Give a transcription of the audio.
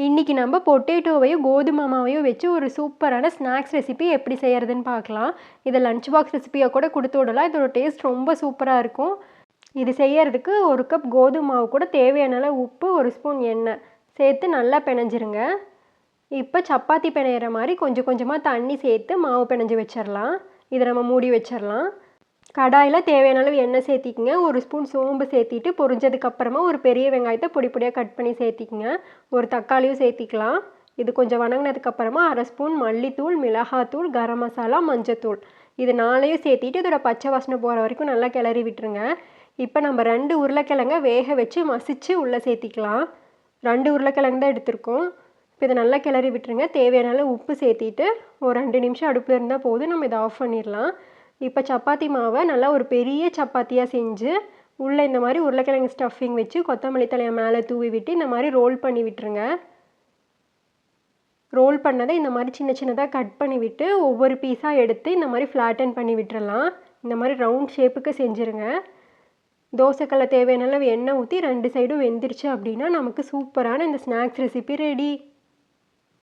இன்றைக்கி நம்ம பொட்டேட்டோவையும் கோதுமை மாவையும் வச்சு ஒரு சூப்பரான ஸ்நாக்ஸ் ரெசிபி எப்படி செய்கிறதுன்னு பார்க்கலாம். இதை லஞ்ச் பாக்ஸ் ரெசிபியாக கூட கொடுத்து விடலாம். இதோட டேஸ்ட் ரொம்ப சூப்பராக இருக்கும். இது செய்யறதுக்கு 1 கப் கோதுமை மாவு கூட தேவையான அளவு உப்பு, 1 ஸ்பூன் எண்ணெய் சேர்த்து நல்லா பிணைஞ்சிருங்க. இப்போ சப்பாத்தி பிணையிற மாதிரி கொஞ்சம் கொஞ்சமாக தண்ணி சேர்த்து மாவு பிணைஞ்சி வச்சிடலாம். இதை நம்ம மூடி வச்சிடலாம். கடாயில் தேவையான அளவு எண்ணெய் சேர்த்திக்கிங்க. 1 ஸ்பூன் சோம்பு சேர்த்திட்டு பொரிஞ்சதுக்கப்புறமா ஒரு பெரிய வெங்காயத்தை பொடி பொடியாக கட் பண்ணி சேர்த்திக்கிங்க. ஒரு தக்காளியும் சேர்த்திக்கலாம். இது கொஞ்சம் வணங்கினதுக்கப்புறமா 1/2 ஸ்பூன் மல்லித்தூள், மிளகாத்தூள், கரம் மசாலா, மஞ்சத்தூள் இது 4ஐயும் சேர்த்திட்டு இதோட பச்சை வாசனை போகிற வரைக்கும் நல்லா கிளறி விட்டுருங்க. இப்போ நம்ம 2 உருளைக்கிழங்கை வேக வச்சு மசிச்சு உள்ளே சேர்த்திக்கலாம். 2 உருளைக்கிழங்கு தான் எடுத்திருக்கோம். இப்போ இதை நல்லா கிளறி விட்டுருங்க. தேவையான அளவு உப்பு சேர்த்திட்டு ஒரு 2 நிமிஷம் அடுப்பில் இருந்தால் போதும். நம்ம இதை ஆஃப் பண்ணிடலாம். இப்போ சப்பாத்தி மாவை நல்லா ஒரு பெரிய சப்பாத்தியாக செஞ்சு உள்ளே இந்த மாதிரி உருளைக்கிழங்கு ஸ்டஃபிங் வச்சு கொத்தமல்லி தலையை மேலே தூவி விட்டு இந்த மாதிரி ரோல் பண்ணி விட்டுருங்க. ரோல் பண்ணதை இந்த மாதிரி சின்ன சின்னதாக கட் பண்ணி விட்டு ஒவ்வொரு பீஸாக எடுத்து இந்த மாதிரி ஃப்ளாட்டன் பண்ணி விட்டுறலாம். இந்த மாதிரி ரவுண்ட் ஷேப்புக்கு செஞ்சுருங்க. தோசைக்கல்ல தேவையான அளவு எண்ணெய் ஊற்றி 2 சைடும் வெந்துருச்சு அப்படின்னா நமக்கு சூப்பரான இந்த ஸ்நாக்ஸ் ரெசிபி ரெடி.